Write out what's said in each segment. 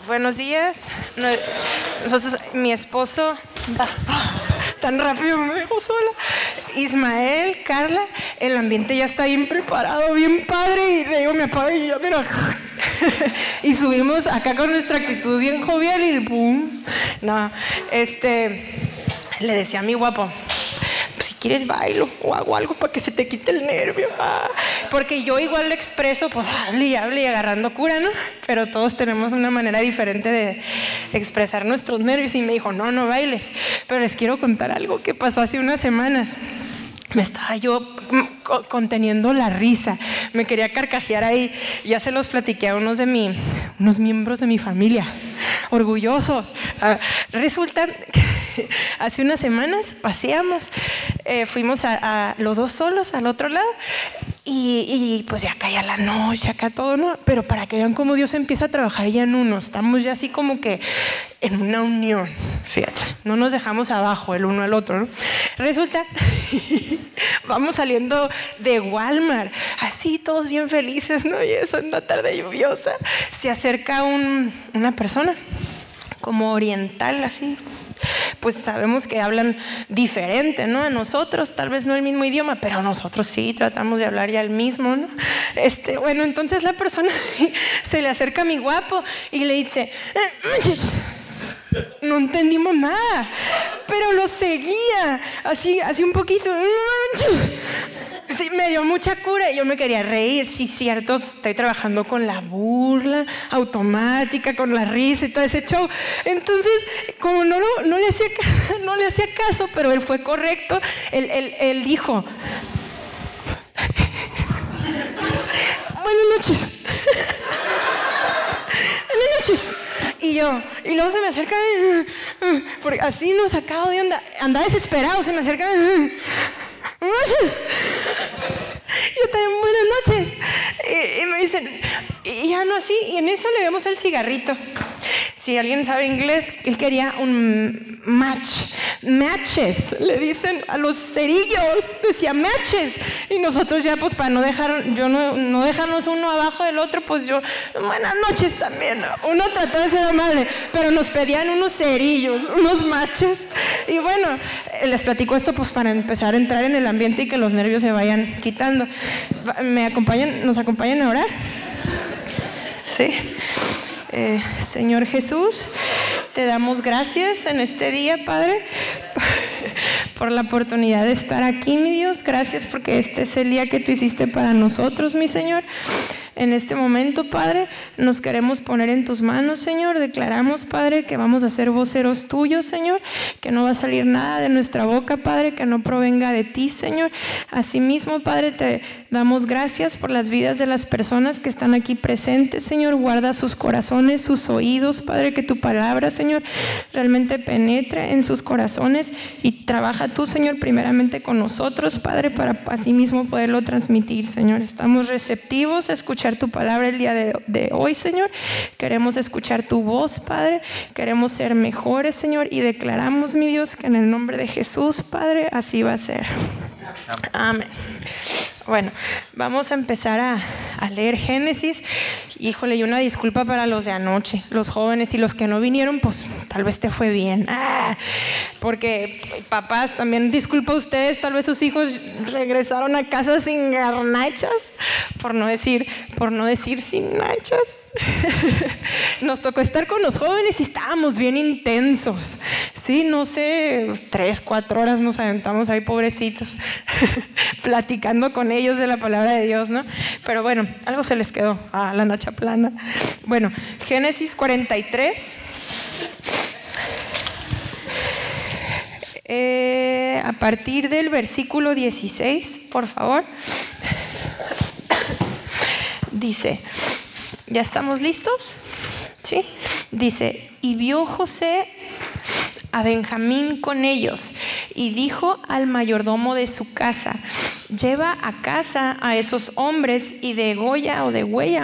Buenos días. Nosotros, mi esposo, tan rápido me dejó sola. Ismael, Carla, el ambiente ya está bien preparado, bien padre. Y le digo, me apago y yo, mira. Y subimos acá con nuestra actitud bien jovial y ¡pum! No, le decía a mi guapo, si quieres bailo o hago algo para que se te quite el nervio. Porque yo igual lo expreso, pues hable y agarrando cura, ¿no? Pero todos tenemos una manera diferente de expresar nuestros nervios. Y me dijo, no bailes. Pero les quiero contar algo que pasó hace unas semanas. Me estaba yo conteniendo la risa, me quería carcajear ahí. Ya se los platiqué a unos miembros de mi familia, orgullosos. Resulta que hace unas semanas paseamos, fuimos a los dos solos al otro lado. Y pues ya caía la noche, acá todo, ¿no? Pero para que vean cómo Dios empieza a trabajar ya en uno, estamos ya así como que en una unión, fíjate, no nos dejamos abajo el uno al otro, ¿no? Resulta, vamos saliendo de Walmart, así todos bien felices, ¿no? Y eso en una tarde lluviosa, se acerca una persona como oriental, así. Pues sabemos que hablan diferente, ¿no? A nosotros, tal vez no el mismo idioma, pero nosotros sí tratamos de hablar ya el mismo, ¿no? Bueno, entonces la persona se le acerca a mi guapo y le dice, no entendimos nada, pero lo seguía, así un poquito. Sí, me dio mucha cura y yo me quería reír. Sí, cierto, estoy trabajando con la burla automática, con la risa y todo ese show. Entonces, como no le hacía caso, pero él fue correcto. Él dijo, buenas noches. Buenas noches. Y luego se me acerca, porque así nos sacado de onda, andaba desesperado, se me acerca. Buenas noches. Yo también, buenas noches. Y me dicen, y ya no así, y en eso le vemos el cigarrito. Si alguien sabe inglés, él quería un matches, le dicen a los cerillos, decía matches. Y nosotros ya, pues para no dejarnos uno abajo del otro, pues yo, buenas noches también. Uno trató de ser amable, pero nos pedían unos cerillos, unos matches. Y bueno, les platico esto pues para empezar a entrar en el ambiente y que los nervios se vayan quitando. ¿Nos acompañan a orar? Sí. Señor Jesús, te damos gracias en este día, Padre, por la oportunidad de estar aquí, mi Dios. Gracias porque este es el día que tú hiciste para nosotros, mi Señor. En este momento, Padre, nos queremos poner en tus manos, Señor. Declaramos, Padre, que vamos a ser voceros tuyos, Señor, que no va a salir nada de nuestra boca, Padre, que no provenga de ti, Señor. Asimismo, Padre, te damos gracias por las vidas de las personas que están aquí presentes, Señor. Guarda sus corazones, sus oídos, Padre, que tu palabra, Señor, realmente penetre en sus corazones y trabaja tú, Señor, primeramente con nosotros, Padre, para asimismo poderlo transmitir, Señor. Estamos receptivos a escuchar tu palabra el día de hoy, Señor. Queremos escuchar tu voz, Padre. Queremos ser mejores, Señor, y declaramos, mi Dios, que en el nombre de Jesús, Padre, así va a ser. Amén. Bueno, vamos a empezar a leer Génesis. Híjole, y una disculpa para los de anoche, los jóvenes y los que no vinieron, pues tal vez te fue bien. Porque papás, también disculpa a ustedes, tal vez sus hijos regresaron a casa sin garnachas, por no decir sin nachas. Nos tocó estar con los jóvenes y estábamos bien intensos. Sí, no sé, 3-4 horas nos aventamos ahí, pobrecitos, platicando con ellos de la palabra de Dios, ¿no? Pero bueno, algo se les quedó a la nacha plana. Bueno, Génesis 43. A partir del versículo 16, por favor. Dice, ¿ya estamos listos? Sí. Dice, y vio José a Benjamín con ellos y dijo al mayordomo de su casa, lleva a casa a esos hombres y degüella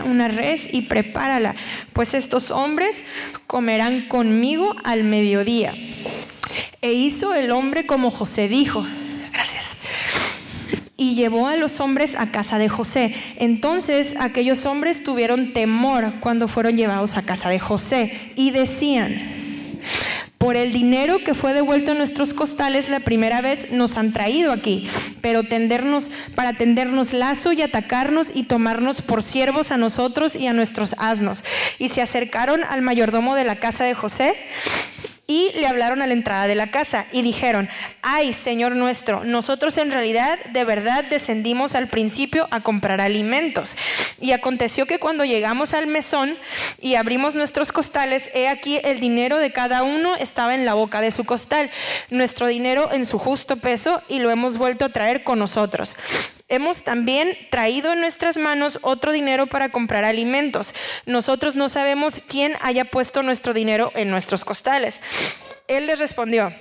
una res y prepárala, pues estos hombres comerán conmigo al mediodía. E hizo el hombre como José dijo. Gracias. y llevó a los hombres a casa de José. Entonces aquellos hombres tuvieron temor cuando fueron llevados a casa de José y decían: por el dinero que fue devuelto en nuestros costales la primera vez nos han traído aquí, pero para tendernos lazo y atacarnos y tomarnos por siervos a nosotros y a nuestros asnos. Y se acercaron al mayordomo de la casa de José y le hablaron a la entrada de la casa y dijeron: ay, Señor nuestro, nosotros en realidad de verdad descendimos al principio a comprar alimentos. Y aconteció que cuando llegamos al mesón y abrimos nuestros costales, he aquí el dinero de cada uno estaba en la boca de su costal, nuestro dinero en su justo peso, y lo hemos vuelto a traer con nosotros. Hemos también traído en nuestras manos otro dinero para comprar alimentos. Nosotros no sabemos quién haya puesto nuestro dinero en nuestros costales. Él les respondió: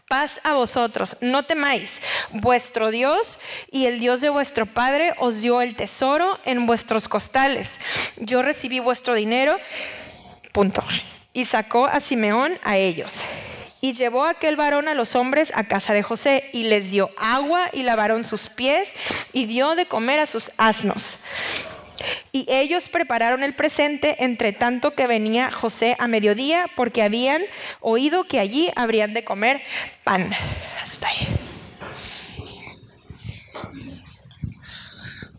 paz a vosotros, no temáis. Vuestro Dios y el Dios de vuestro padre os dio el tesoro en vuestros costales. Yo recibí vuestro dinero. Punto. Y sacó a Simeón a ellos. Y llevó aquel varón a los hombres a casa de José, y les dio agua y lavaron sus pies, y dio de comer a sus asnos. Y ellos prepararon el presente, entre tanto que venía José a mediodía, porque habían oído que allí habrían de comer pan. Hasta ahí.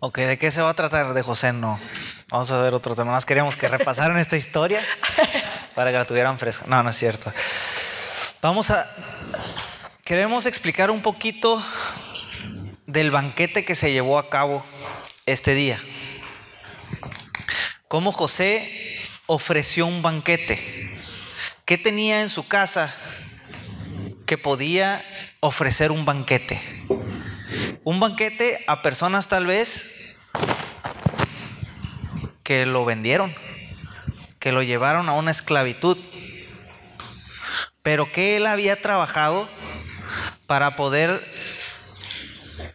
Ok, ¿de qué se va a tratar? De José no. Vamos a ver otro tema. Más queríamos que repasaran esta historia para que la tuvieran fresca. No, no es cierto. Queremos explicar un poquito del banquete que se llevó a cabo este día. Cómo José ofreció un banquete. ¿Qué tenía en su casa que podía ofrecer un banquete? Un banquete a personas tal vez que lo vendieron, que lo llevaron a una esclavitud, pero que él había trabajado para poder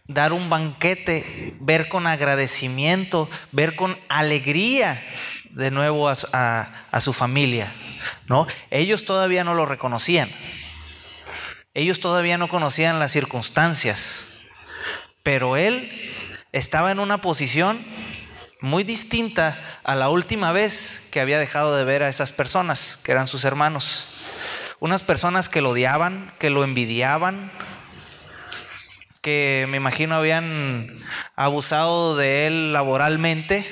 dar un banquete, ver con agradecimiento, ver con alegría de nuevo a su familia, ¿no? Ellos todavía no lo reconocían, ellos todavía no conocían las circunstancias, pero él estaba en una posición muy distinta a la última vez que había dejado de ver a esas personas que eran sus hermanos. Unas personas que lo odiaban, que lo envidiaban, que me imagino habían abusado de él laboralmente,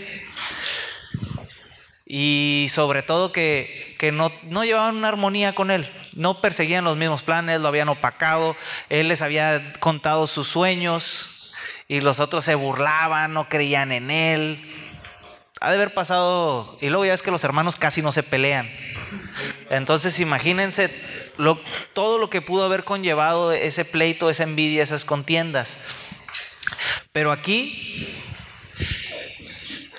y sobre todo que no llevaban una armonía con él, no perseguían los mismos planes, lo habían opacado, él les había contado sus sueños y los otros se burlaban, no creían en él. Ha de haber pasado, y luego ya ves que los hermanos casi no se pelean. Entonces imagínense todo lo que pudo haber conllevado ese pleito, esa envidia, esas contiendas. Pero aquí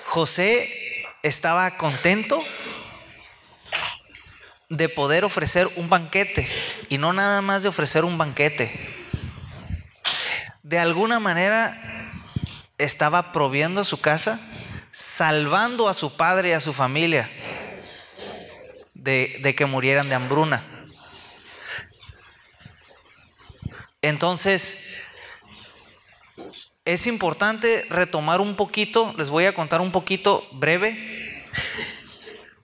José estaba contento de poder ofrecer un banquete, y no nada más de ofrecer un banquete. De alguna manera estaba proviendo su casa, salvando a su padre y a su familia de que murieran de hambruna. Entonces es importante retomar un poquito, les voy a contar un poquito breve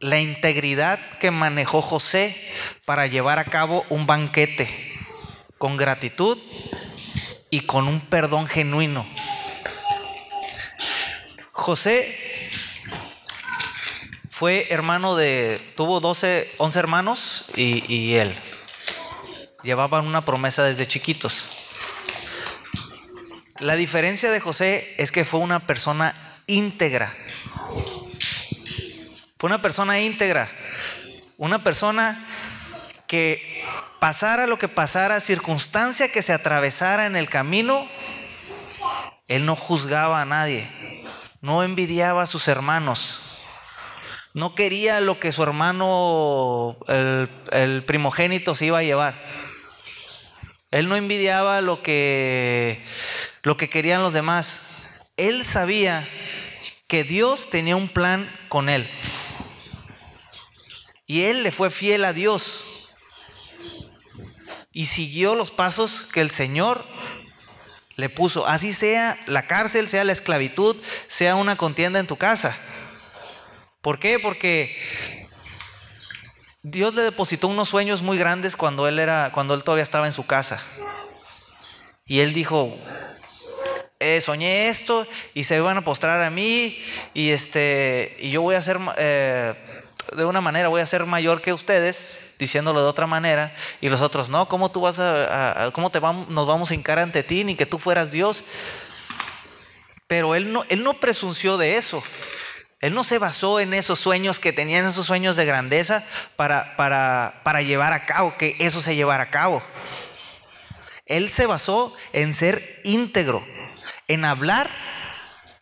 la integridad que manejó José para llevar a cabo un banquete con gratitud y con un perdón genuino. José fue hermano tuvo 11 hermanos y él. Llevaban una promesa desde chiquitos. La diferencia de José es que fue una persona íntegra. Fue una persona íntegra. Una persona que pasara lo que pasara, circunstancia que se atravesara en el camino, él no juzgaba a nadie. No envidiaba a sus hermanos. No quería lo que su hermano, el primogénito, se iba a llevar. Él no envidiaba lo que querían los demás. Él sabía que Dios tenía un plan con él. Y él le fue fiel a Dios. Y siguió los pasos que el Señor Le puso, así sea la cárcel, sea la esclavitud, sea una contienda en tu casa. ¿Por qué? Porque Dios le depositó unos sueños muy grandes cuando él todavía estaba en su casa. Y él dijo, soñé esto y se van a postrar a mí y yo voy a ser, de una manera voy a ser mayor que ustedes, diciéndolo de otra manera. Y los otros, no, ¿cómo tú vas nos vamos a hincar ante ti, ni que tú fueras Dios? Pero él no presunció de eso. Él no se basó en esos sueños que tenían, esos sueños de grandeza para llevar a cabo, que eso se llevara a cabo. Él se basó en ser íntegro, en hablar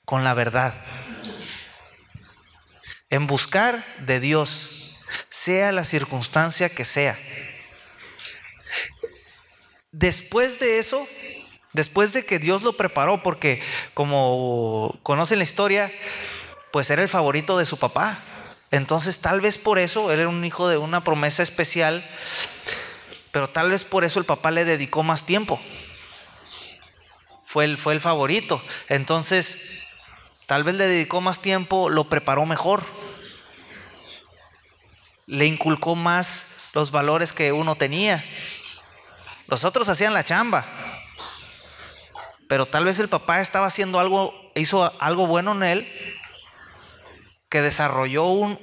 con la verdad, en buscar de Dios, sea la circunstancia que sea. Después de eso, después de que Dios lo preparó, porque como conocen la historia, pues era el favorito de su papá. Entonces tal vez por eso, él era un hijo de una promesa especial, pero tal vez por eso el papá le dedicó más tiempo. Fue el favorito. Entonces tal vez le dedicó más tiempo, lo preparó mejor, le inculcó más los valores que uno tenía. Los otros hacían la chamba, pero tal vez el papá estaba haciendo hizo algo bueno en él, que desarrolló un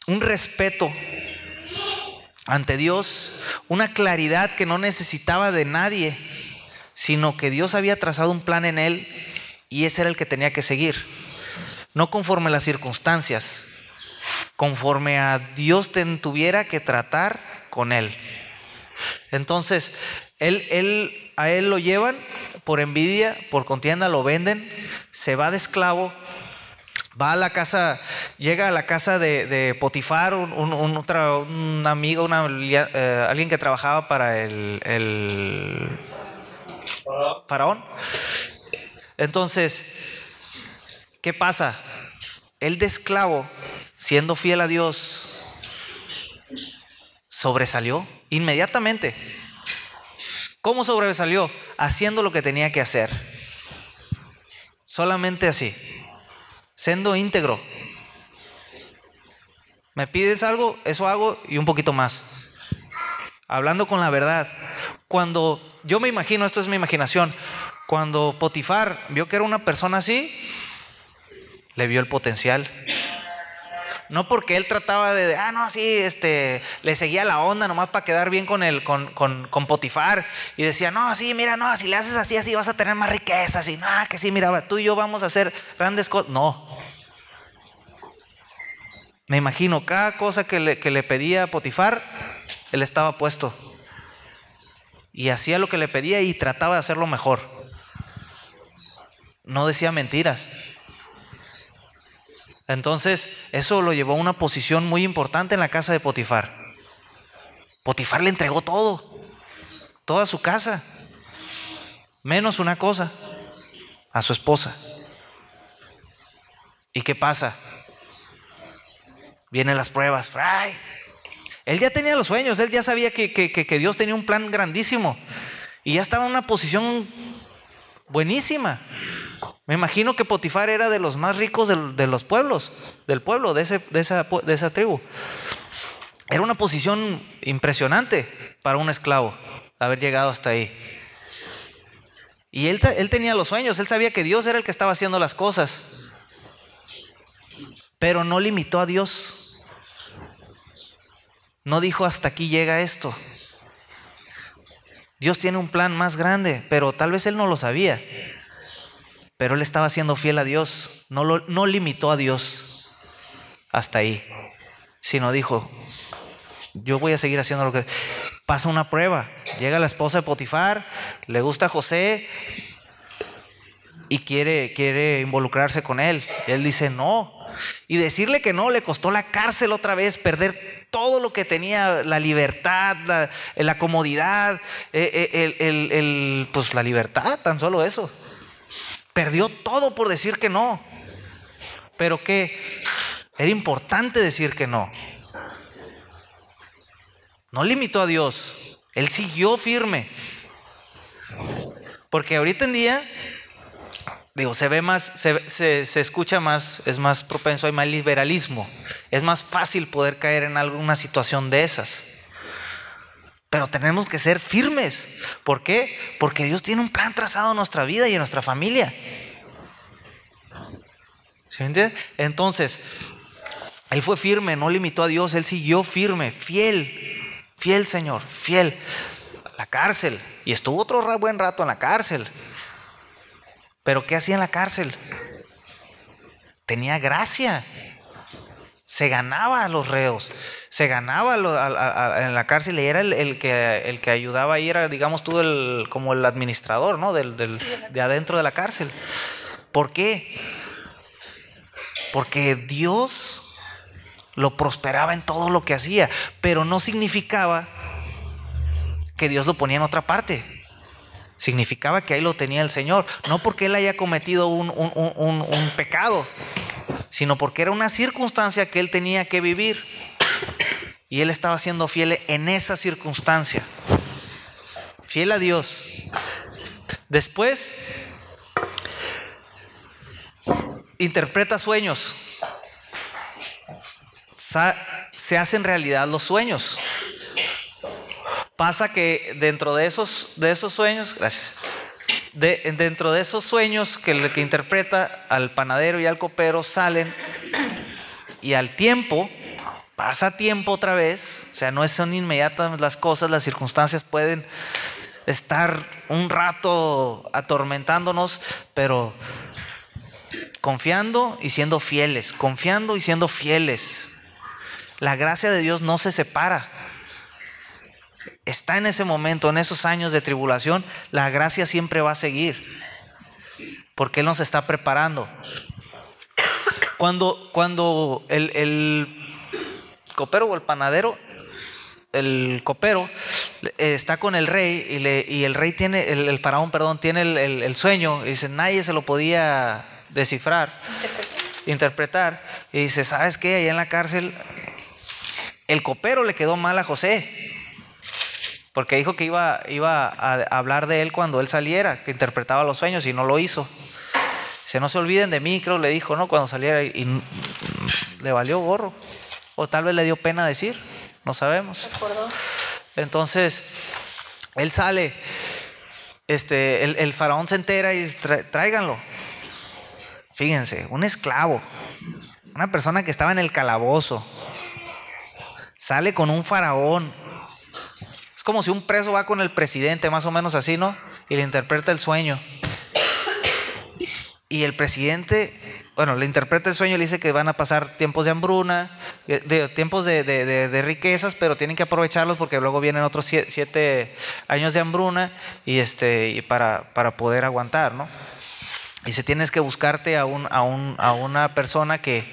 respeto ante Dios, una claridad que no necesitaba de nadie, sino que Dios había trazado un plan en él y ese era el que tenía que seguir. No conforme a las circunstancias, conforme a Dios tuviera que tratar con él. Entonces, a él lo llevan por envidia, por contienda, lo venden, se va de esclavo, va a la casa, llega a la casa de Potifar, un amigo, alguien que trabajaba para el faraón. Entonces, ¿qué pasa? Él de esclavo, siendo fiel a Dios, sobresalió inmediatamente. ¿Cómo sobresalió? Haciendo lo que tenía que hacer. Solamente así, siendo íntegro. Me pides algo, eso hago y un poquito más. Hablando con la verdad. Cuando yo me imagino, esto es mi imaginación, cuando Potifar vio que era una persona así, le vio el potencial. No porque él trataba le seguía la onda nomás para quedar bien con Potifar. Y decía, no, sí, mira, no, si le haces así vas a tener más riquezas. Y no, que sí, mira, tú y yo vamos a hacer grandes cosas. No. Me imagino, cada cosa que le pedía a Potifar, él estaba puesto. Y hacía lo que le pedía y trataba de hacerlo mejor. No decía mentiras. Entonces, eso lo llevó a una posición muy importante en la casa de Potifar. Potifar le entregó todo, toda su casa, menos una cosa, a su esposa. ¿Y qué pasa? Vienen las pruebas. ¡Ay! Él ya tenía los sueños, él ya sabía que Dios tenía un plan grandísimo y ya estaba en una posición buenísima. Me imagino que Potifar era de los más ricos de los pueblos, del pueblo, de esa tribu. Era una posición impresionante para un esclavo, haber llegado hasta ahí. Y él tenía los sueños, él sabía que Dios era el que estaba haciendo las cosas, pero no limitó a Dios. No dijo hasta aquí llega esto. Dios tiene un plan más grande, pero tal vez él no lo sabía. Pero él estaba siendo fiel a Dios, no limitó a Dios hasta ahí, sino dijo, yo voy a seguir haciendo lo que... Pasa una prueba, llega la esposa de Potifar, le gusta José y quiere involucrarse con él. Él dice no, y decirle que no le costó la cárcel otra vez, perder todo lo que tenía, la libertad, la comodidad, pues la libertad, tan solo eso. Perdió todo por decir que no. Pero que era importante decir que no. No limitó a Dios. Él siguió firme. Porque ahorita en día, digo, se ve más, se escucha más, es más propenso, hay más liberalismo. Es más fácil poder caer en alguna situación de esas. Pero tenemos que ser firmes. ¿Por qué? Porque Dios tiene un plan trazado en nuestra vida y en nuestra familia. ¿Sí me entiende? Entonces, él fue firme, no limitó a Dios, él siguió firme, fiel Señor, fiel. La cárcel, y estuvo otro buen rato en la cárcel. Pero ¿qué hacía en la cárcel? Tenía gracia. Se ganaba a los reos, se ganaba en la cárcel, y era el que ayudaba ahí, era, digamos tú, como el administrador, ¿no? De adentro de la cárcel. ¿Por qué? Porque Dios lo prosperaba en todo lo que hacía, pero no significaba que Dios lo ponía en otra parte. Significaba que ahí lo tenía el Señor, no porque él haya cometido un pecado, sino porque era una circunstancia que él tenía que vivir, y él estaba siendo fiel en esa circunstancia, fiel a Dios. Después interpreta sueños, se hacen realidad los sueños. Pasa que dentro de esos sueños, gracias, dentro de esos sueños que interpreta, al panadero y al copero salen, y al tiempo, pasa tiempo otra vez, o sea, no son inmediatas las cosas, las circunstancias pueden estar un rato atormentándonos, pero confiando y siendo fieles, confiando y siendo fieles. La gracia de Dios no se separa. Está en ese momento, en esos años de tribulación, la gracia siempre va a seguir, porque Él nos está preparando. Cuando el copero o el panadero, el copero está con el rey, y el rey tiene, el faraón, perdón, tiene el sueño, y dice, nadie se lo podía descifrar, interpretar, y dice, ¿sabes qué? Allá en la cárcel, el copero le quedó mal a José, porque dijo que iba a hablar de él cuando él saliera, que interpretaba los sueños, y no lo hizo. Dice, no se olviden de mí, creo le dijo, ¿no? Cuando saliera, y le valió gorro, o tal vez le dio pena decir, no sabemos. Entonces él sale, el faraón se entera y dice, tráiganlo. Fíjense, un esclavo, una persona que estaba en el calabozo, sale con un faraón. Es como si un preso va con el presidente, más o menos así, ¿no? Y le interpreta el sueño. Y el presidente, bueno, le interpreta el sueño y le dice que van a pasar tiempos de hambruna, tiempos de riquezas, pero tienen que aprovecharlos porque luego vienen otros 7 años de hambruna, y para poder aguantar, ¿no? Dice, tienes que buscarte a una persona que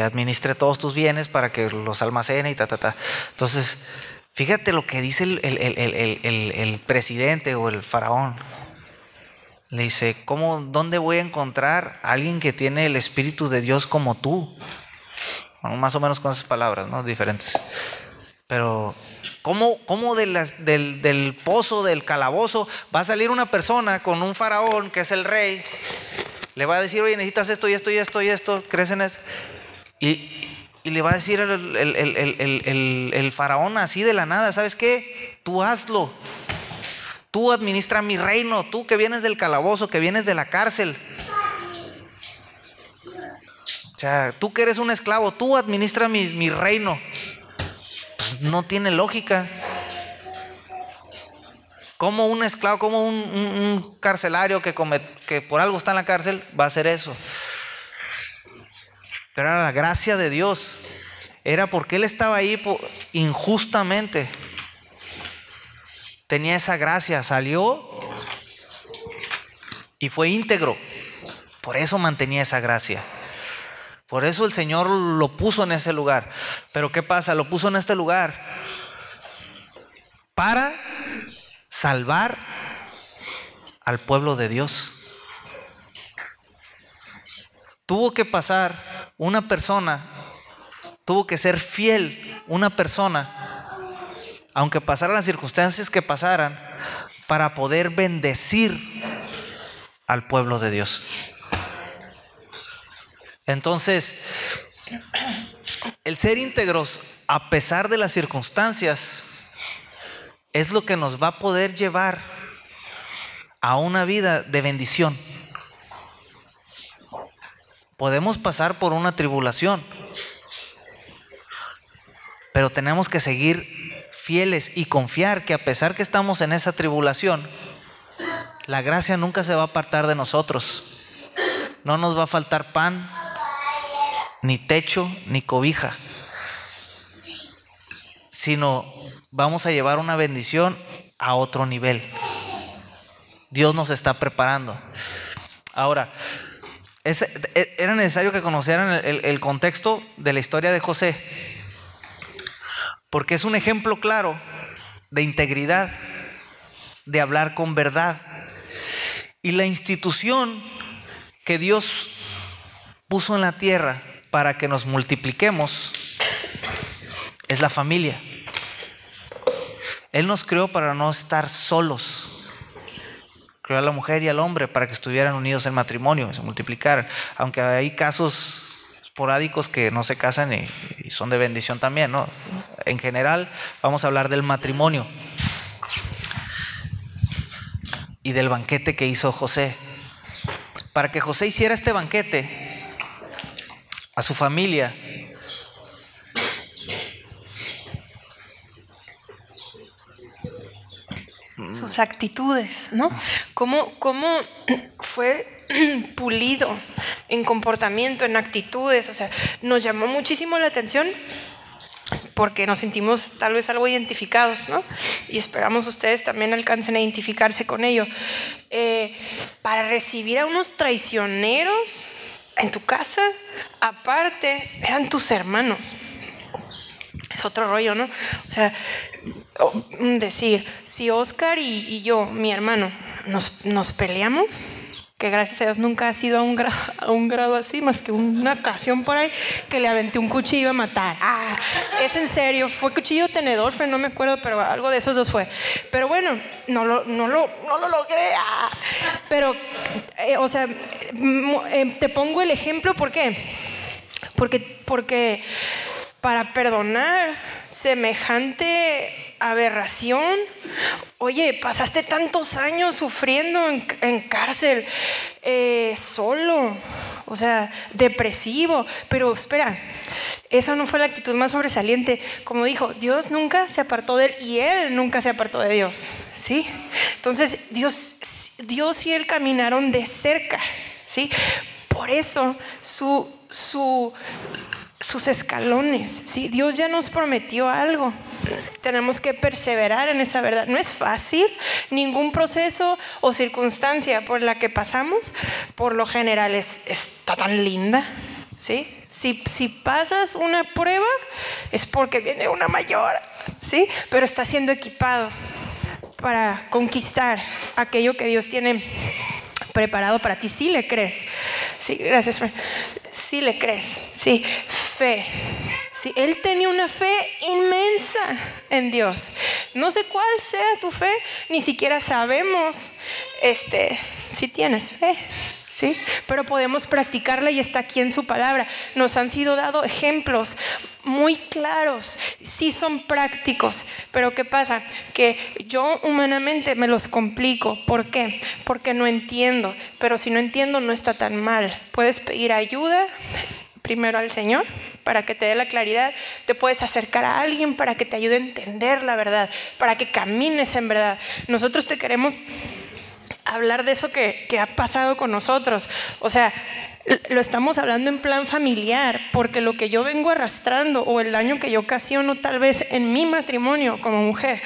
administre todos tus bienes para que los almacene y . Entonces, fíjate lo que dice el presidente o el faraón. Le dice, ¿dónde voy a encontrar a alguien que tiene el Espíritu de Dios como tú? Bueno, más o menos con esas palabras, ¿no? Diferentes. Pero ¿cómo del pozo, del calabozo, va a salir una persona con un faraón que es el rey? Le va a decir, oye, necesitas esto y esto y esto y esto, ¿crees en esto? Y le va a decir el faraón así de la nada, ¿sabes qué? Tú hazlo. Tú administra mi reino, tú que vienes del calabozo, que vienes de la cárcel. O sea, tú que eres un esclavo, tú administra mi reino. Pues no tiene lógica. ¿Cómo un esclavo, como un carcelario que por algo está en la cárcel va a hacer eso? Pero era la gracia de Dios. Era porque él estaba ahí injustamente. Tenía esa gracia, salió y fue íntegro. Por eso mantenía esa gracia. Por eso el Señor lo puso en ese lugar. Pero ¿qué pasa? Lo puso en este lugar para salvar al pueblo de Dios. Tuvo que pasar una persona, tuvo que ser fiel una persona, aunque pasaran las circunstancias que pasaran, para poder bendecir al pueblo de Dios. Entonces, el ser íntegros a pesar de las circunstancias es lo que nos va a poder llevar a una vida de bendición. Podemos pasar por una tribulación, pero tenemos que seguir fieles y confiar que a pesar que estamos en esa tribulación, la gracia nunca se va a apartar de nosotros. No nos va a faltar pan, ni techo, ni cobija, sino vamos a llevar una bendición a otro nivel. Dios nos está preparando. Ahora, era necesario que conocieran el contexto de la historia de José, porque es un ejemplo claro de integridad, de hablar con verdad. Y la institución que Dios puso en la tierra para que nos multipliquemos es la familia. Él nos creó para no estar solos. Creó a la mujer y al hombre para que estuvieran unidos en matrimonio y se multiplicaran. Aunque hay casos esporádicos que no se casan y son de bendición también, ¿no? En general vamos a hablar del matrimonio y del banquete que hizo José. Para que José hiciera este banquete a su familia, sus actitudes, ¿no? Cómo fue pulido en comportamiento, en actitudes. O sea, nos llamó muchísimo la atención porque nos sentimos tal vez algo identificados, ¿no? Y esperamos ustedes también alcancen a identificarse con ello. Para recibir a unos traicioneros en tu casa, aparte, eran tus hermanos. Es otro rollo, ¿no? O sea, decir, si Oscar y yo, mi hermano, nos peleamos, que gracias a Dios nunca ha sido a un grado así, más que una ocasión por ahí que le aventé un cuchillo a matar. Es en serio, fue cuchillo tenedor, no me acuerdo, pero algo de esos dos fue. Pero bueno, no lo logré. Pero, o sea, te pongo el ejemplo, ¿por qué? Porque para perdonar semejante aberración, oye, pasaste tantos años sufriendo en cárcel, solo, o sea, depresivo, pero espera, esa no fue la actitud más sobresaliente. Como dijo, Dios nunca se apartó de él y él nunca se apartó de Dios, ¿sí? Entonces Dios y él caminaron de cerca, ¿sí? Por eso sus escalones, ¿sí? Dios ya nos prometió algo. Tenemos que perseverar en esa verdad. No es fácil. Ningún proceso o circunstancia por la que pasamos, por lo general, está tan linda, ¿sí? Si pasas una prueba, es porque viene una mayor, ¿sí? Pero está siendo equipado para conquistar aquello que Dios tiene preparado para ti. Si le crees. Sí, gracias, Fran. Si le crees, sí, fe. Sí, él tenía una fe inmensa en Dios. No sé cuál sea tu fe, ni siquiera sabemos si tienes fe, ¿sí? Pero podemos practicarla y está aquí en su palabra. Nos han sido dados ejemplos muy claros, sí son prácticos, pero ¿qué pasa? Que yo humanamente me los complico. ¿Por qué? Porque no entiendo, pero si no entiendo no está tan mal. Puedes pedir ayuda primero al Señor para que te dé la claridad. Te puedes acercar a alguien para que te ayude a entender la verdad, para que camines en verdad. Nosotros te queremos hablar de eso que ha pasado con nosotros. O sea, lo estamos hablando en plan familiar, porque lo que yo vengo arrastrando o el daño que yo ocasiono tal vez en mi matrimonio como mujer,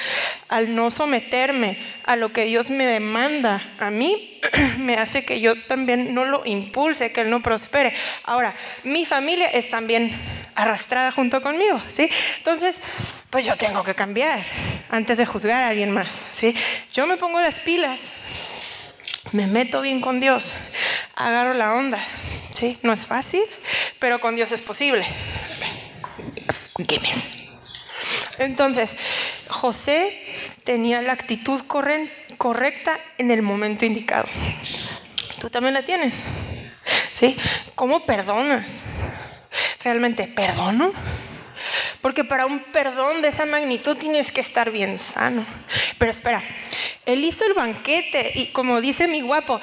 al no someterme a lo que Dios me demanda a mí, me hace que yo también no lo impulse, que Él no prospere. Ahora, mi familia es también arrastrada junto conmigo, ¿sí? Entonces, pues yo tengo que cambiar antes de juzgar a alguien más, ¿sí? Yo me pongo las pilas, me meto bien con Dios, agarro la onda, ¿sí? No es fácil, pero con Dios es posible. Entonces, José tenía la actitud correcta correcta en el momento indicado. Tú también la tienes, ¿sí? ¿Cómo perdonas? ¿Realmente perdono? Porque para un perdón de esa magnitud tienes que estar bien sano. Pero espera, él hizo el banquete y, como dice mi guapo,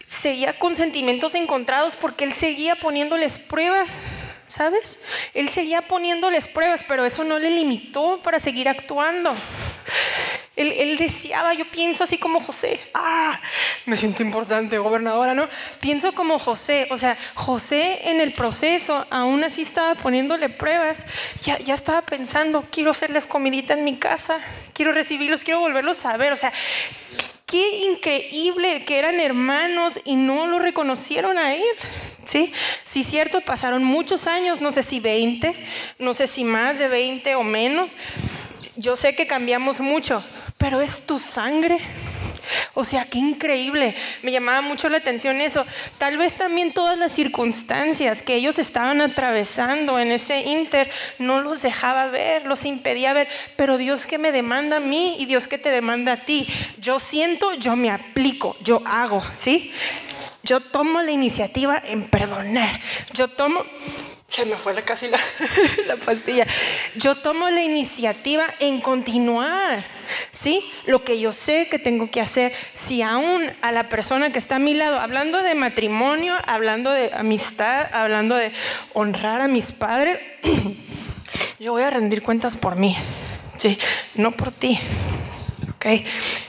seguía con sentimientos encontrados porque él seguía poniéndoles pruebas, ¿sabes? Él seguía poniéndoles pruebas, pero eso no le limitó para seguir actuando. Él deseaba, yo pienso así como José. Me siento importante, gobernadora, ¿no? Pienso como José, o sea, José en el proceso, aún así estaba poniéndole pruebas, ya estaba pensando, quiero hacerles comidita en mi casa, quiero recibirlos, quiero volverlos a ver, o sea, qué increíble que eran hermanos y no lo reconocieron a él, ¿sí? Sí, cierto, pasaron muchos años, no sé si 20, no sé si más de 20 o menos. Yo sé que cambiamos mucho, pero es tu sangre. O sea, qué increíble. Me llamaba mucho la atención eso. Tal vez también todas las circunstancias que ellos estaban atravesando en ese inter no los dejaba ver, los impedía ver. Pero Dios que me demanda a mí y Dios que te demanda a ti. Yo siento, yo me aplico, yo hago, ¿sí? Yo tomo la iniciativa en perdonar. Se me fue casi la pastilla. Yo tomo la iniciativa en continuar, ¿sí? Lo que yo sé que tengo que hacer. Si aún a la persona que está a mi lado, hablando de matrimonio, hablando de amistad, hablando de honrar a mis padres, yo voy a rendir cuentas por mí, ¿sí? No por ti, ¿ok?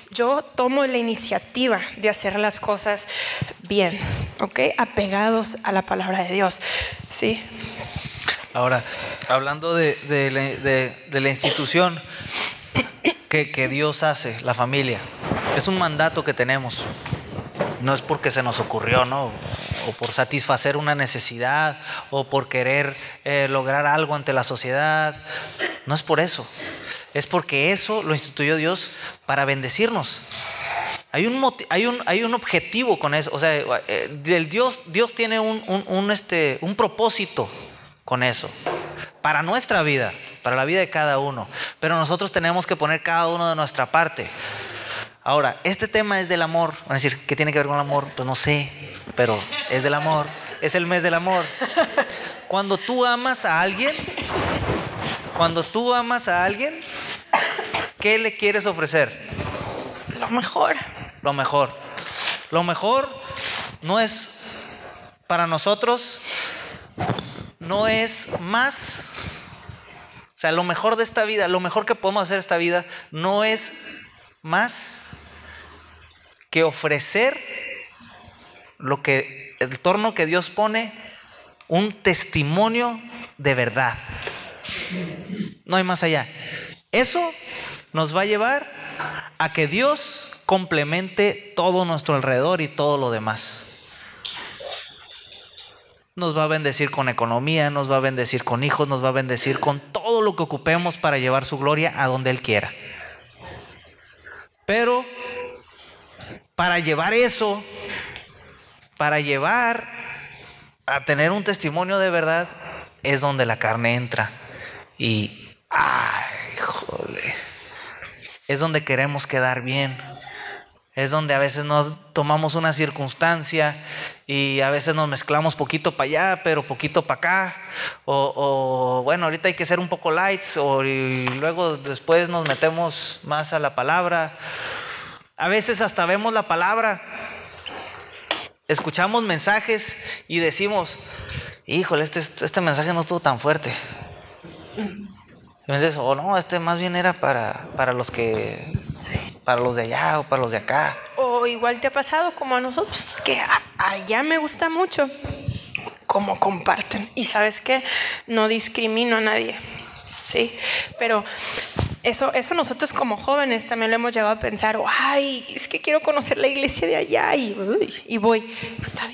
Yo tomo la iniciativa de hacer las cosas bien, ¿ok? Apegados a la palabra de Dios, ¿sí? Ahora, hablando de la institución que Dios hace, la familia, es un mandato que tenemos. No es porque se nos ocurrió, ¿no? O por satisfacer una necesidad, o por querer lograr algo ante la sociedad. No es por eso. Es porque eso lo instituyó Dios para bendecirnos. Hay un objetivo con eso. O sea, Dios tiene un propósito con eso, para nuestra vida, para la vida de cada uno. Pero nosotros tenemos que poner cada uno de nuestra parte. Ahora, este tema es del amor. Van a decir, ¿qué tiene que ver con el amor? Pues no sé, pero es del amor. Es el mes del amor. Cuando tú amas a alguien, ¿qué le quieres ofrecer? Lo mejor. Lo mejor. Lo mejor no es para nosotros, no es más. O sea, lo mejor de esta vida, lo mejor que podemos hacer esta vida, no es más que ofrecer el entorno que Dios pone, un testimonio de verdad. No hay más allá. Eso nos va a llevar a que Dios complemente todo nuestro alrededor y todo lo demás. Nos va a bendecir con economía, nos va a bendecir con hijos, nos va a bendecir con todo lo que ocupemos para llevar su gloria a donde Él quiera. Pero para llevar eso, para llevar a tener un testimonio de verdad, es donde la carne entra. Y, es donde queremos quedar bien. Es donde a veces nos tomamos una circunstancia y a veces nos mezclamos poquito para allá, pero poquito para acá. O bueno, ahorita hay que ser un poco lights, y luego después nos metemos más a la palabra. A veces hasta vemos la palabra, escuchamos mensajes y decimos, híjole, este mensaje no estuvo tan fuerte. Entonces, o no, más bien era para los que... Sí. Para los de allá o para los de acá. O igual te ha pasado como a nosotros, que allá me gusta mucho cómo comparten. Y ¿sabes qué? No discrimino a nadie, ¿sí? Pero eso nosotros como jóvenes también lo hemos llegado a pensar. Es que quiero conocer la iglesia de allá y voy. Está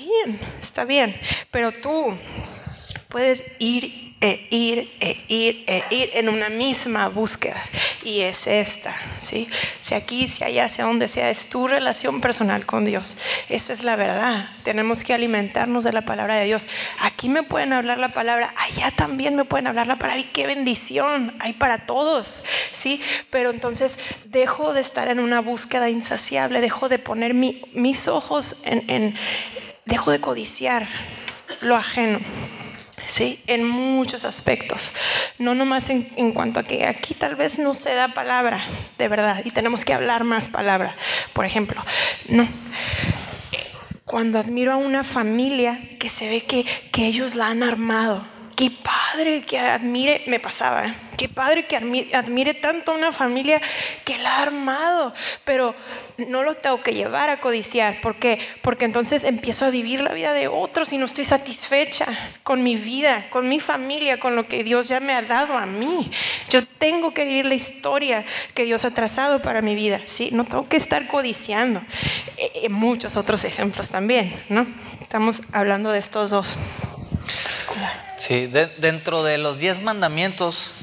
bien. Pero tú puedes ir en una misma búsqueda. y es esta, ¿sí? Sea aquí, sea allá, sea donde sea, es tu relación personal con Dios. Esa es la verdad. Tenemos que alimentarnos de la palabra de Dios. Aquí me pueden hablar la palabra, allá también me pueden hablar la palabra, y qué bendición hay para todos, ¿sí? Pero entonces dejo de estar en una búsqueda insaciable, dejo de poner mis ojos dejo de codiciar lo ajeno, ¿sí? En muchos aspectos, no nomás en cuanto a que aquí tal vez no se da palabra de verdad y tenemos que hablar más palabra. Por ejemplo, no, cuando admiro a una familia que se ve que ellos la han armado, qué padre que admire, me pasaba, qué padre que admire tanto a una familia que la ha armado, pero no lo tengo que llevar a codiciar. ¿Por qué? Porque entonces empiezo a vivir la vida de otros y no estoy satisfecha con mi vida, con mi familia, con lo que Dios ya me ha dado a mí. Yo tengo que vivir la historia que Dios ha trazado para mi vida, ¿sí? No tengo que estar codiciando. Muchos otros ejemplos también, ¿no? Estamos hablando de estos dos. Sí, dentro de los 10 mandamientos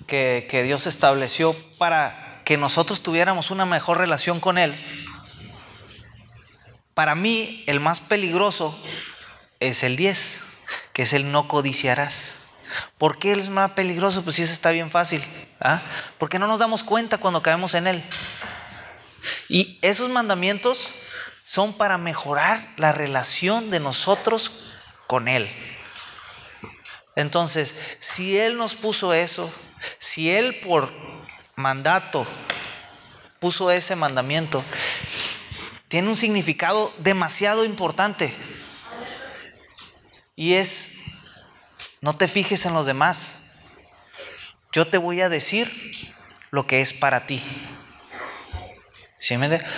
que Dios estableció para que nosotros tuviéramos una mejor relación con Él, para mí el más peligroso es el 10, que es el no codiciarás. ¿Por qué es más peligroso? Pues sí, eso está bien fácil, ¿ah? Porque no nos damos cuenta cuando caemos en él. Y esos mandamientos son para mejorar la relación de nosotros con Él. Entonces, si Él nos puso eso, si Él por mandato puso ese mandamiento, tiene un significado demasiado importante. Y es, no te fijes en los demás. Yo te voy a decir lo que es para ti. ¿Sí me entiendes?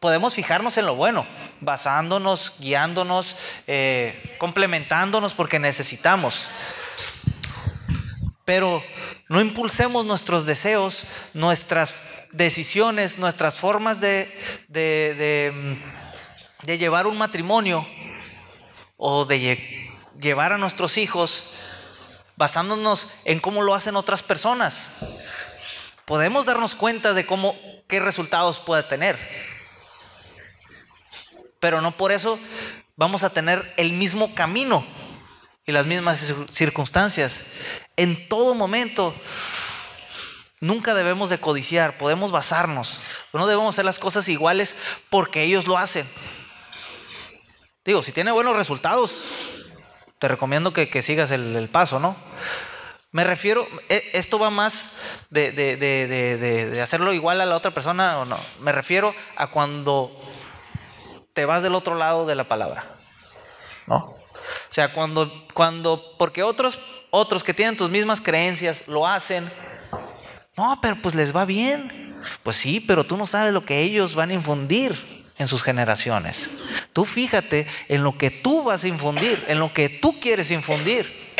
Podemos fijarnos en lo bueno, basándonos, guiándonos, complementándonos porque necesitamos. Pero no impulsemos nuestros deseos, nuestras decisiones, nuestras formas de llevar un matrimonio o de llevar a nuestros hijos basándonos en cómo lo hacen otras personas. Podemos darnos cuenta de qué resultados puede tener, pero no por eso vamos a tener el mismo camino y las mismas circunstancias. En todo momento nunca debemos de codiciar, podemos basarnos, no debemos hacer las cosas iguales porque ellos lo hacen. Digo, si tiene buenos resultados, te recomiendo que sigas el paso, ¿no? Me refiero, esto va más de hacerlo igual a la otra persona o no. Me refiero a cuando te vas del otro lado de la palabra, ¿no? O sea, porque otros que tienen tus mismas creencias lo hacen. No, pero pues les va bien. Pues sí, pero tú no sabes lo que ellos van a infundir en sus generaciones. Tú fíjate en lo que tú vas a infundir, en lo que tú quieres infundir.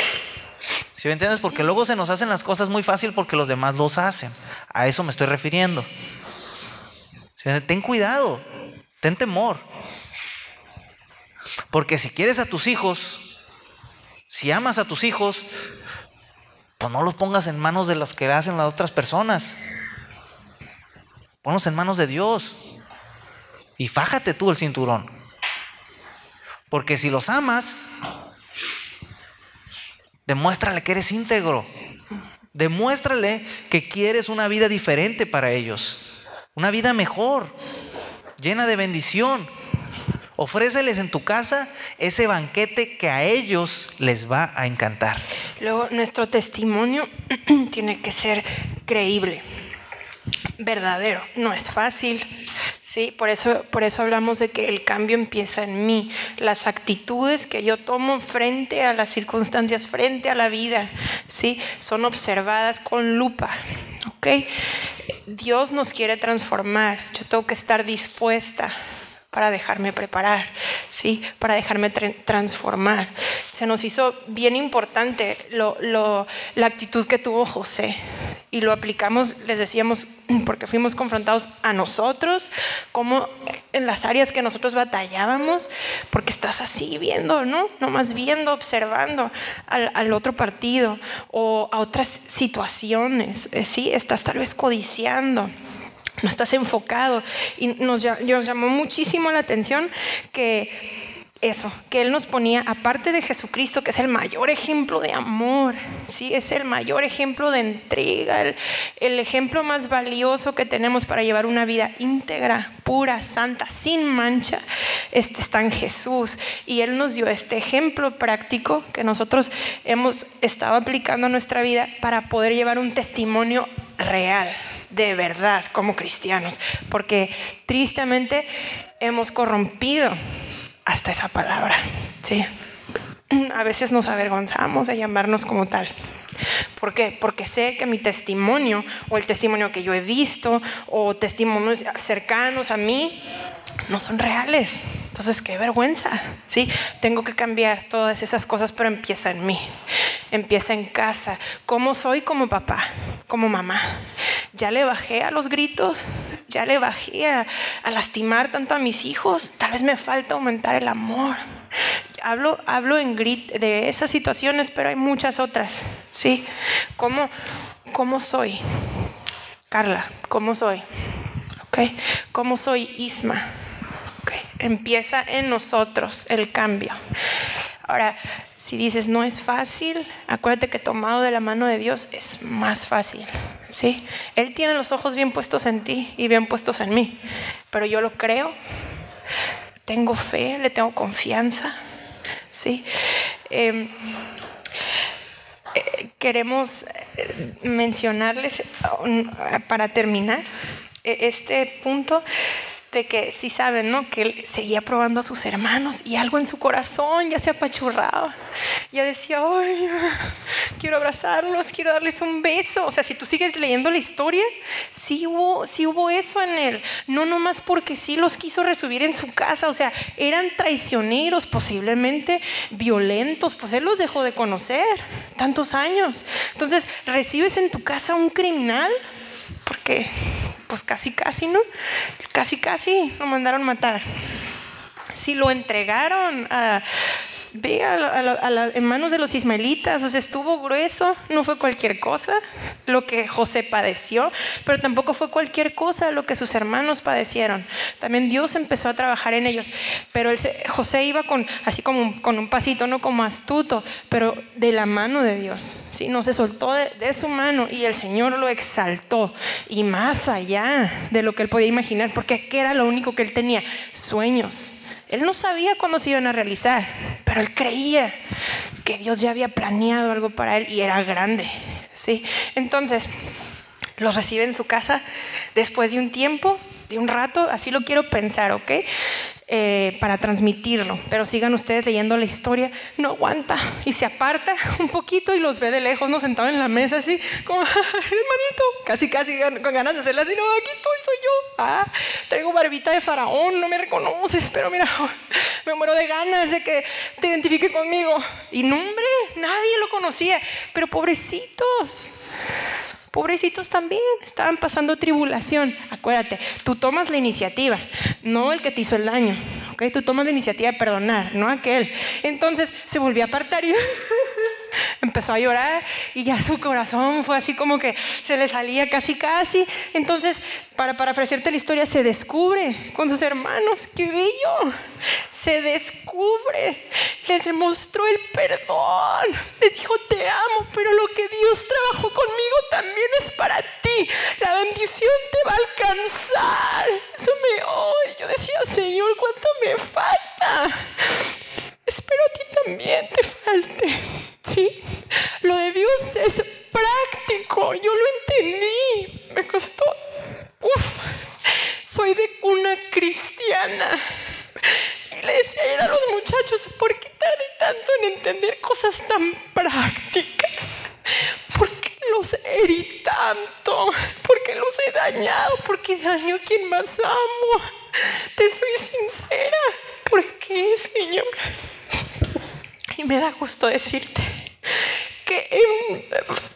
¿Sí me entiendes? Porque luego se nos hacen las cosas muy fácil porque los demás los hacen. A eso me estoy refiriendo. ¿Sí? Ten cuidado, ten temor. Porque si quieres a tus hijos, si amas a tus hijos, pues no los pongas en manos de los que hacen las otras personas. Ponlos en manos de Dios. Y fájate tú el cinturón. Porque si los amas, demuéstrale que eres íntegro. Demuéstrale que quieres una vida diferente para ellos. Una vida mejor, llena de bendición. Ofréceles en tu casa ese banquete que a ellos les va a encantar. Luego, nuestro testimonio tiene que ser creíble, verdadero. No es fácil, ¿sí? Por eso hablamos de que el cambio empieza en mí. Las actitudes que yo tomo frente a las circunstancias, frente a la vida, ¿sí? Son observadas con lupa, ¿ok? Dios nos quiere transformar. Yo tengo que estar dispuesta para dejarme preparar, ¿sí? Para dejarme transformar. Se nos hizo bien importante la actitud que tuvo José. y lo aplicamos, les decíamos, porque fuimos confrontados a nosotros, como en las áreas que nosotros batallábamos, porque estás así viendo, ¿no? Nomás viendo, observando al otro partido o a otras situaciones, ¿sí? Estás tal vez codiciando, no estás enfocado. Y nos llamó muchísimo la atención que Él nos ponía, aparte de Jesucristo, que es el mayor ejemplo de amor, ¿sí? Es el mayor ejemplo de entrega, el ejemplo más valioso que tenemos para llevar una vida íntegra, pura, santa, sin mancha. Está en Jesús, y Él nos dio este ejemplo práctico que nosotros hemos estado aplicando a nuestra vida para poder llevar un testimonio real, de verdad, como cristianos, porque tristemente hemos corrompido hasta esa palabra, ¿sí? A veces nos avergonzamos de llamarnos como tal. ¿Por qué? Porque sé que mi testimonio, o el testimonio que yo he visto, o testimonios cercanos a mí, no son reales. Entonces, qué vergüenza, ¿sí? Tengo que cambiar todas esas cosas, pero empieza en mí, empieza en casa. ¿Cómo soy como papá, como mamá? ¿Ya le bajé a los gritos? ¿Ya le bajé a lastimar tanto a mis hijos? Tal vez me falta aumentar el amor. Hablo de esas situaciones, pero hay muchas otras, ¿sí? ¿Cómo soy? Carla, ¿cómo soy? ¿Okay? ¿Cómo soy Isma? ¿Okay? Empieza en nosotros el cambio. Ahora, si dices no es fácil, acuérdate que tomado de la mano de Dios es más fácil, ¿sí? Él tiene los ojos bien puestos en ti y bien puestos en mí, pero yo lo creo, tengo fe, le tengo confianza, ¿sí? Queremos mencionarles para terminar este punto de que sí saben, ¿no? Que él seguía probando a sus hermanos y algo en su corazón ya se apachurraba. Ya decía, ay, quiero abrazarlos, quiero darles un beso. O sea, si tú sigues leyendo la historia, sí hubo eso en él. No nomás porque sí los quiso resubir en su casa. O sea, eran traicioneros, posiblemente violentos. Pues él los dejó de conocer tantos años. Entonces, recibes en tu casa un criminal porque... pues casi, ¿no? Casi lo mandaron matar. Si lo entregaron en manos de los ismaelitas, o sea, estuvo grueso, no fue cualquier cosa lo que José padeció, pero tampoco fue cualquier cosa lo que sus hermanos padecieron. También Dios empezó a trabajar en ellos, pero José iba así como con un pasito, no como astuto, pero de la mano de Dios, ¿sí? No se soltó de su mano, y el Señor lo exaltó, y más allá de lo que él podía imaginar, porque ¿qué era lo único que él tenía? Sueños. Él no sabía cuándo se iban a realizar, pero él creía que Dios ya había planeado algo para él y era grande, ¿sí? Entonces, los recibe en su casa después de un tiempo, de un rato, así lo quiero pensar, ¿ok? Para transmitirlo, pero sigan ustedes leyendo la historia. No aguanta y se aparta un poquito y los ve de lejos, ¿no? Sentado en la mesa así como hermanito, casi con ganas de hacerle así. No, aquí estoy, soy yo. Traigo barbita de faraón, no me reconoces, pero mira, me muero de ganas de que te identifique conmigo. Y no, hombre, nadie lo conocía, pero pobrecitos también estaban pasando tribulación. Acuérdate, tú tomas la iniciativa, no el que te hizo el daño, ¿okay? Tú tomas la iniciativa de perdonar, no aquel. Entonces se volvió a apartar y empezó a llorar, y ya su corazón fue así como que se le salía casi. Entonces, para ofrecerte la historia, se descubre con sus hermanos. ¡Qué bello! Se descubre, les demostró el perdón, les dijo te amo, pero lo que Dios trabajó conmigo también es para ti. La bendición te va a alcanzar. Yo decía, Señor, ¿cuánto me falta? Espero a ti también te falte, ¿sí? Lo de Dios es práctico, yo lo entendí, me costó. Soy de cuna cristiana. Y le decía ayer a los muchachos, ¿por qué tardé tanto en entender cosas tan prácticas? ¿Por qué los herí tanto? ¿Por qué los he dañado? ¿Por qué daño a quien más amo? Te soy sincera. ¿Por qué, Señor? Y me da gusto decirte que el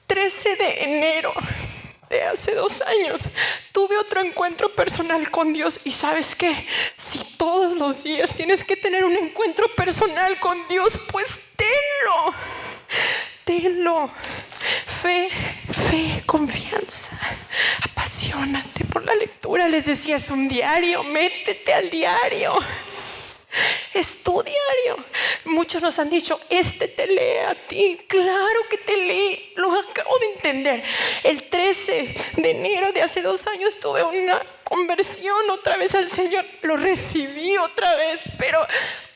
13 de enero de hace 2 años, tuve otro encuentro personal con Dios. Y ¿sabes qué? Si todos los días tienes que tener un encuentro personal con Dios, pues tenlo. Tenlo. Fe, confianza. Apasionate por la lectura. Les decía, es un diario. Métete al diario. Es tu diario. Muchos nos han dicho, te lee a ti. Claro que te lee. Lo acabo de entender. El 13 de enero de hace 2 años tuve una conversión otra vez al Señor. Lo recibí otra vez, pero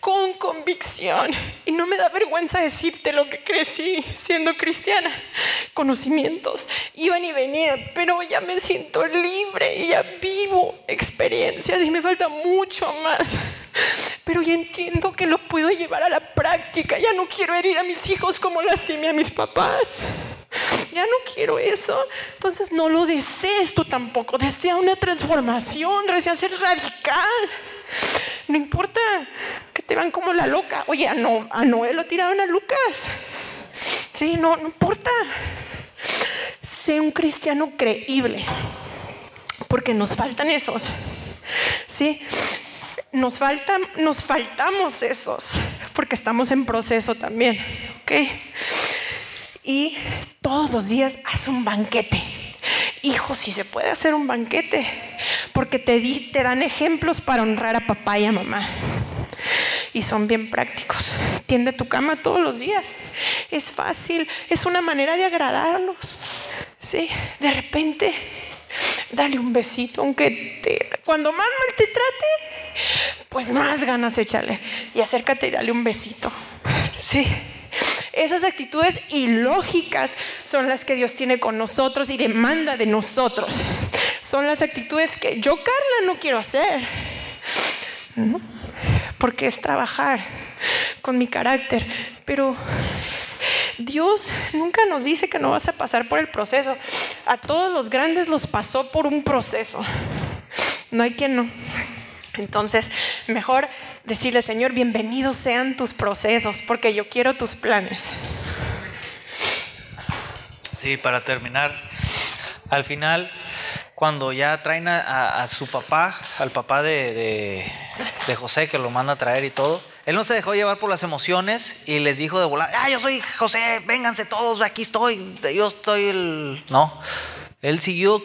con convicción. Y no me da vergüenza decirte lo que crecí siendo cristiana. Conocimientos iban y venían, pero ya me siento libre y ya vivo experiencias y me falta mucho más. Pero ya entiendo que lo puedo llevar a la práctica. Ya no quiero herir a mis hijos como lastimé a mis papás. Ya no quiero eso. Entonces no lo desees tú tampoco. Desea una transformación, desea ser radical. No importa que te vean como la loca. Oye, a Noé lo tiraron a Lucas. Sí, no importa. Sé un cristiano creíble, porque nos faltan esos. Sí, nos faltamos esos, porque estamos en proceso también, ¿ok? Y todos los días haz un banquete. Hijo, si se puede hacer un banquete, porque te dan ejemplos para honrar a papá y a mamá. Y son bien prácticos. Tiende tu cama todos los días. Es fácil, es una manera de agradarlos. Sí, de repente, dale un besito, cuando más mal te trate, pues más ganas échale. Y acércate y dale un besito. Sí. Esas actitudes ilógicas son las que Dios tiene con nosotros y demanda de nosotros. Son las actitudes que yo, Carla, no quiero hacer. ¿No? Porque es trabajar con mi carácter. Pero Dios nunca nos dice que no vas a pasar por el proceso. A todos los grandes los pasó por un proceso. No hay quien no. Entonces, mejor decirle, Señor, bienvenidos sean tus procesos, porque yo quiero tus planes. Sí, para terminar, al final, cuando ya traen a su papá, al papá de José, que lo manda a traer y todo, él no se dejó llevar por las emociones y les dijo de volar, yo soy José, vénganse todos, aquí estoy, yo soy el... No, él siguió...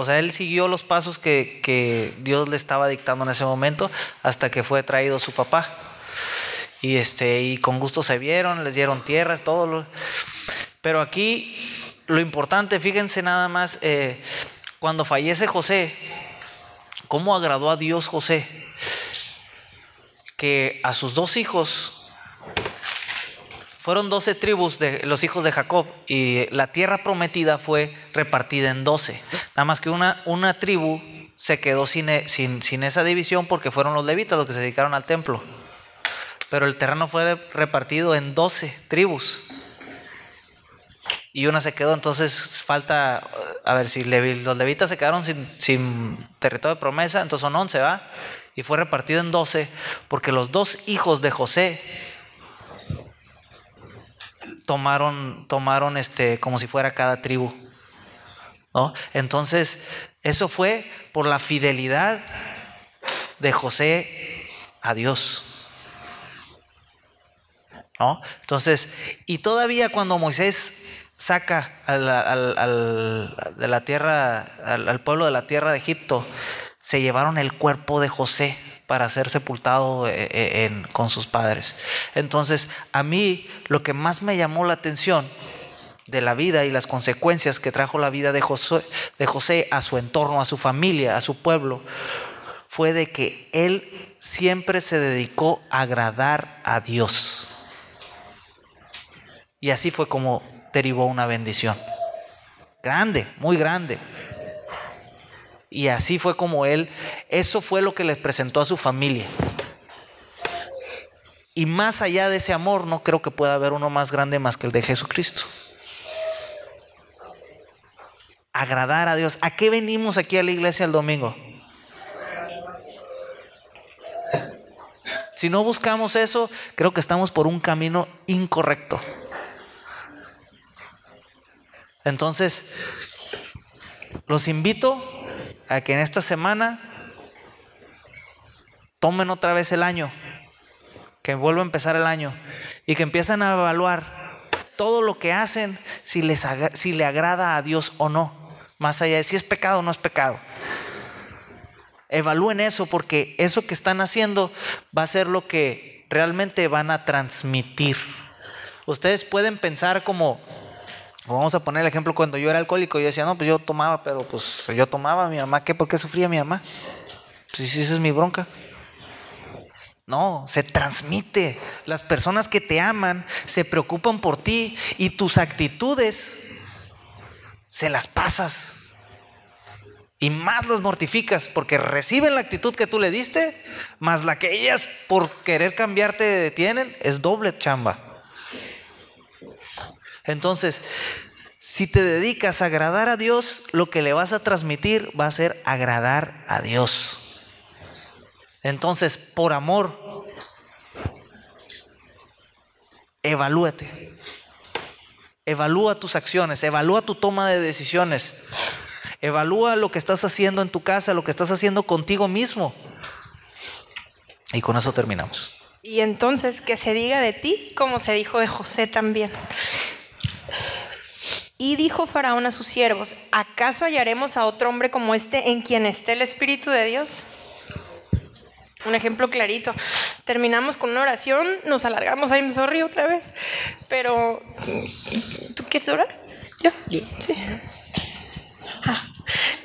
él siguió los pasos que Dios le estaba dictando en ese momento hasta que fue traído su papá. Y con gusto se vieron, les dieron tierras, todo. Pero aquí lo importante, fíjense nada más, cuando fallece José, ¿cómo agradó a Dios José? Que a sus 2 hijos... Fueron 12 tribus de los hijos de Jacob y la tierra prometida fue repartida en 12. Nada más que una tribu se quedó sin esa división porque fueron los levitas los que se dedicaron al templo. Pero el terreno fue repartido en 12 tribus. Y una se quedó, entonces falta, a ver, si los levitas se quedaron sin territorio de promesa, entonces son 11, ¿va? Y fue repartido en 12 porque los 2 hijos de José tomaron como si fuera cada tribu, ¿no? Entonces eso fue por la fidelidad de José a Dios, ¿no? Entonces, y todavía cuando Moisés saca de la tierra, al pueblo de la tierra de Egipto, se llevaron el cuerpo de José para ser sepultado con sus padres. Entonces, a mí lo que más me llamó la atención de la vida y las consecuencias que trajo la vida de José a su entorno, a su familia, a su pueblo, fue de que él siempre se dedicó a agradar a Dios. Y así fue como derivó una bendición grande, muy grande. Y así fue como eso fue lo que les presentó a su familia. Y más allá de ese amor, no creo que pueda haber uno más grande más que el de Jesucristo. Agradar a Dios. ¿A qué venimos aquí a la iglesia el domingo? Si no buscamos eso, creo que estamos por un camino incorrecto. Entonces, los invito a que en esta semana tomen otra vez el año, que vuelva a empezar el año y que empiezan a evaluar todo lo que hacen, si le agrada a Dios o no, más allá de si es pecado o no es pecado. Evalúen eso, porque eso que están haciendo va a ser lo que realmente van a transmitir. Ustedes pueden pensar como, vamos a poner el ejemplo, cuando yo era alcohólico, yo decía, no, pues yo tomaba, pero pues yo tomaba, mi mamá, ¿qué? ¿Por qué sufría mi mamá? Pues si esa es mi bronca. No, se transmite. Las personas que te aman se preocupan por ti y tus actitudes se las pasas. Y más las mortificas, porque reciben la actitud que tú le diste, más la que ellas por querer cambiarte detienen, es doble chamba. Entonces, si te dedicas a agradar a Dios, lo que le vas a transmitir va a ser agradar a Dios. Entonces, por amor, evalúate. Evalúa tus acciones, evalúa tu toma de decisiones. Evalúa lo que estás haciendo en tu casa, lo que estás haciendo contigo mismo. Y con eso terminamos. Y entonces que se diga de ti como se dijo de José también. Y dijo Faraón a sus siervos: ¿acaso hallaremos a otro hombre como este en quien esté el Espíritu de Dios? Un ejemplo clarito. Terminamos con una oración, nos alargamos, I'm sorry otra vez. Pero, ¿tú quieres orar? ¿Yo? Sí.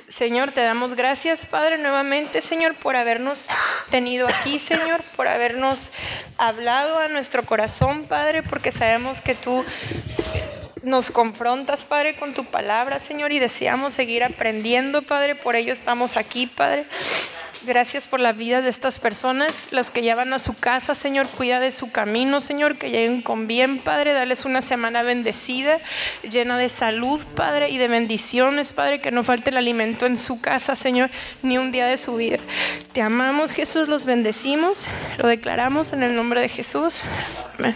Señor, te damos gracias, Padre, nuevamente, Señor, por habernos tenido aquí, Señor, por habernos hablado a nuestro corazón, Padre, porque sabemos que tú nos confrontas, Padre, con tu palabra, Señor, y deseamos seguir aprendiendo, Padre, por ello estamos aquí, Padre. Gracias por la vida de estas personas, los que ya van a su casa, Señor, cuida de su camino, Señor, que lleguen con bien, Padre, dales una semana bendecida, llena de salud, Padre, y de bendiciones, Padre, que no falte el alimento en su casa, Señor, ni un día de su vida. Te amamos, Jesús, los bendecimos, lo declaramos en el nombre de Jesús. Amén.